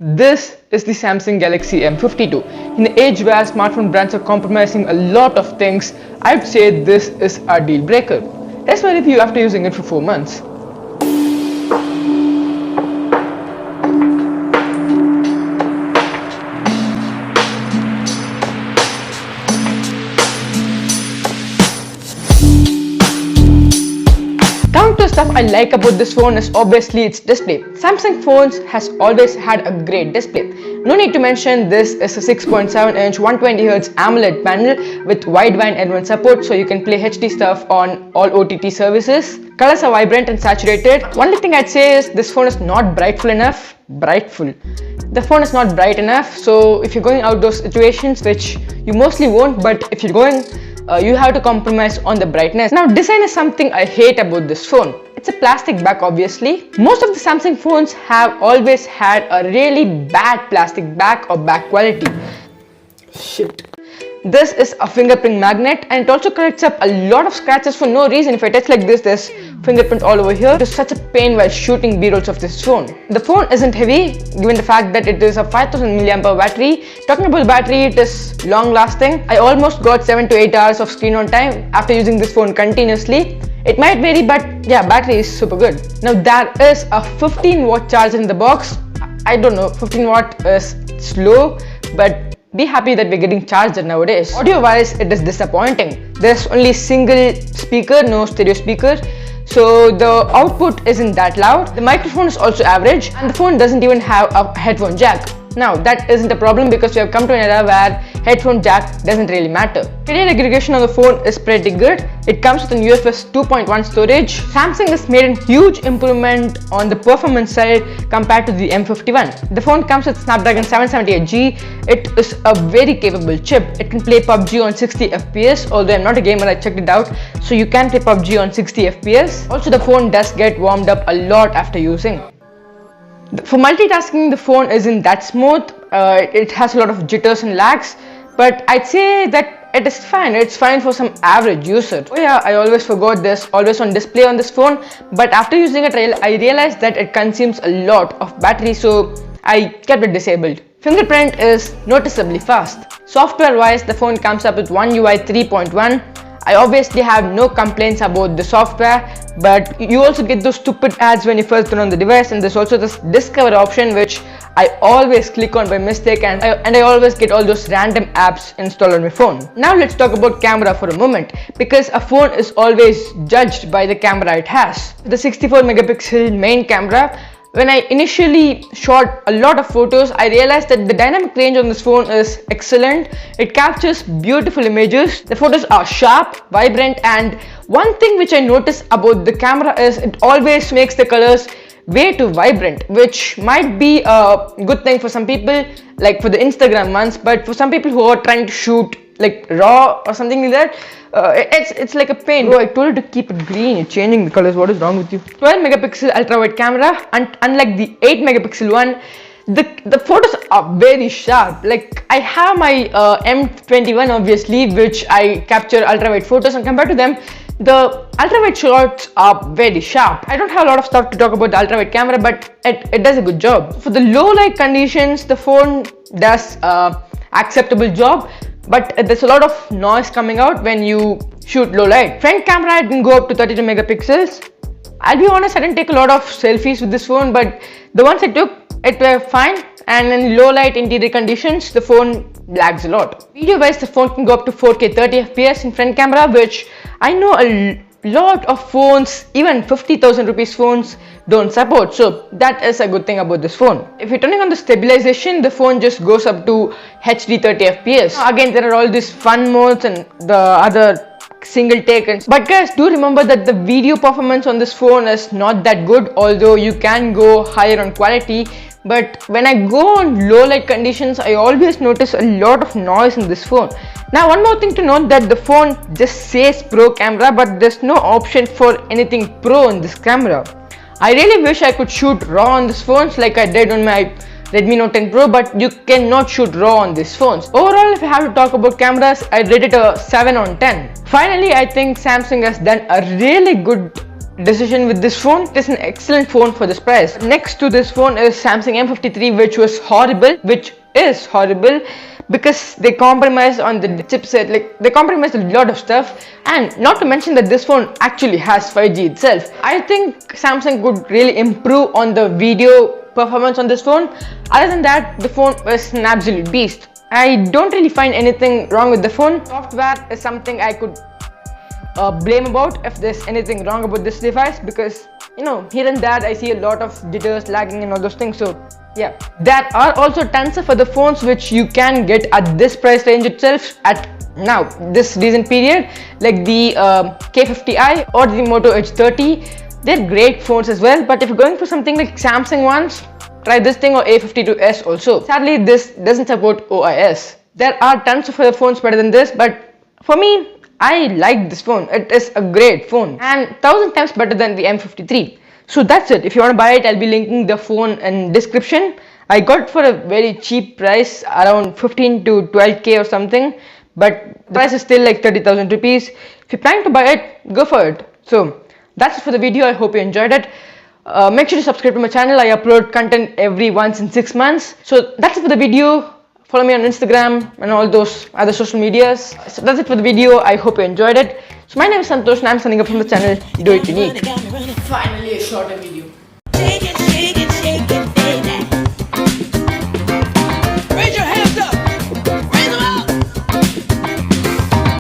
This is the Samsung Galaxy M52. In the age where smartphone brands are compromising a lot of things, I'd say this is a deal breaker. Here's my review after using it for 4 months. Coming to the stuff I like about this phone is obviously its display. Samsung phones has always had a great display. No need to mention this is a 6.7-inch 120Hz AMOLED panel with wideband N1 support, so you can play HD stuff on all OTT services. Colors are vibrant and saturated. Only thing I'd say is this phone is not brightful enough. The phone is not bright enough, so if you're going outdoor situations, which you mostly won't, but if you're going, you have to compromise on the brightness. Now, design is something I hate about this phone. It's a plastic back, obviously. Most of the Samsung phones have always had a really bad plastic back or back quality. Shit. This is a fingerprint magnet and it also collects up a lot of scratches for no reason. If I touch like this, there's fingerprint all over here. It is such a pain while shooting B-rolls of this phone. The phone isn't heavy given the fact that it is a 5000 mAh battery. Talking about the battery, it is long lasting. I almost got 7 to 8 hours of screen on time after using this phone continuously. It might vary, but yeah, battery is super good. Now there is a 15 watt charger in the box. I don't know, 15 watt is slow, but be happy that we're getting charged nowadays. Audio wise, it is disappointing. There's only single speaker, no stereo speaker, so the output isn't that loud. The microphone is also average and the phone doesn't even have a headphone jack. Now that isn't a problem because we have come to an era where headphone jack doesn't really matter. Video aggregation on the phone is pretty good. It comes with an UFS 2.1 storage. Samsung has made a huge improvement on the performance side compared to the M51. The phone comes with Snapdragon 778G. It is a very capable chip. It can play PUBG on 60 FPS, although I'm not a gamer, I checked it out. So you can play PUBG on 60 FPS. Also, the phone does get warmed up a lot after using. For multitasking, the phone isn't that smooth. It has a lot of jitters and lags, but I'd say that it is fine. It's fine for some average user. Oh yeah, I always forgot this, always on display on this phone, but after using it, I realized that it consumes a lot of battery, so I kept it disabled. Fingerprint is noticeably fast. Software wise, the phone comes up with One UI 3.1. I obviously have no complaints about the software, but you also get those stupid ads when you first turn on the device, and there's also this discover option which I always click on by mistake, and I always get all those random apps installed on my phone. Now let's talk about camera for a moment, because a phone is always judged by the camera it has. The 64 megapixel main camera, when I initially shot a lot of photos, I realized that the dynamic range on this phone is excellent. It captures beautiful images. The photos are sharp, vibrant, and one thing which I notice about the camera is it always makes the colors way too vibrant, which might be a good thing for some people, like for the Instagram ones, but for some people who are trying to shoot like raw or something like that, it's like a pain. Bro, I told you to keep it green, you're changing the colors, what is wrong with you? 12 megapixel ultra wide camera, and unlike the 8 megapixel one, the photos are very sharp. Like I have my M21 obviously, which I capture ultra wide photos, and compared to them, the ultra wide shots are very sharp. I don't have a lot of stuff to talk about the ultra wide camera, but it does a good job. For the low light conditions, the phone does acceptable job, but there's a lot of noise coming out when you shoot low light. Front camera, I didn't go up to 32 megapixels. I'll be honest, I didn't take a lot of selfies with this phone, but the ones I took, it were fine, and in low light interior conditions, the phone lags a lot. Video wise, the phone can go up to 4K 30 FPS in front camera, which I know a lot of phones, even 50,000 rupees phones, don't support, so that is a good thing about this phone. If you're turning on the stabilization, the phone just goes up to HD 30 FPS. Again, there are all these fun modes and the other single take, but guys, do remember that the video performance on this phone is not that good, although you can go higher on quality. But when I go on low light conditions, I always notice a lot of noise in this phone. Now one more thing to note, that the phone just says pro camera, but there's no option for anything pro in this camera. I really wish I could shoot raw on this phones like I did on my Redmi Note 10 Pro, but you cannot shoot raw on these phones. Overall, if I have to talk about cameras, I'd rate it a 7 on 10. Finally, I think Samsung has done a really good decision with this phone. It is an excellent phone for this price. Next to this phone is Samsung M53, which was horrible, which is horrible because they compromised on the chipset. Like, they compromised a lot of stuff, and not to mention that this phone actually has 5G itself. I think Samsung could really improve on the video performance on this phone. Other than that, the phone is an absolute beast. I don't really find anything wrong with the phone. Software is something I could blame about if there's anything wrong about this device, because here and there I see a lot of jitters, lagging and all those things. So yeah, there are also tons of other phones which you can get at this price range itself at now, this recent period, like the K50i or the Moto H30. They're great phones as well, but if you're going for something like Samsung ones, try this thing, or A52s also. Sadly, this doesn't support OIS. There are tons of other phones better than this, but for me, I like this phone. It is a great phone and 1000 times better than the M53. So that's it. If you want to buy it, I'll be linking the phone in description. I got it for a very cheap price, around 15 to 12k or something, but the price is still like 30,000 rupees. If you're planning to buy it, go for it. So that's it for the video. I hope you enjoyed it. Make sure to subscribe to my channel. I upload content every once in 6 months. So that's it for the video. Follow me on Instagram and all those other social medias. So that's it for the video. I hope you enjoyed it. So my name is Santhosh and I'm signing up from the channel Do It Unique. Finally a shorter video.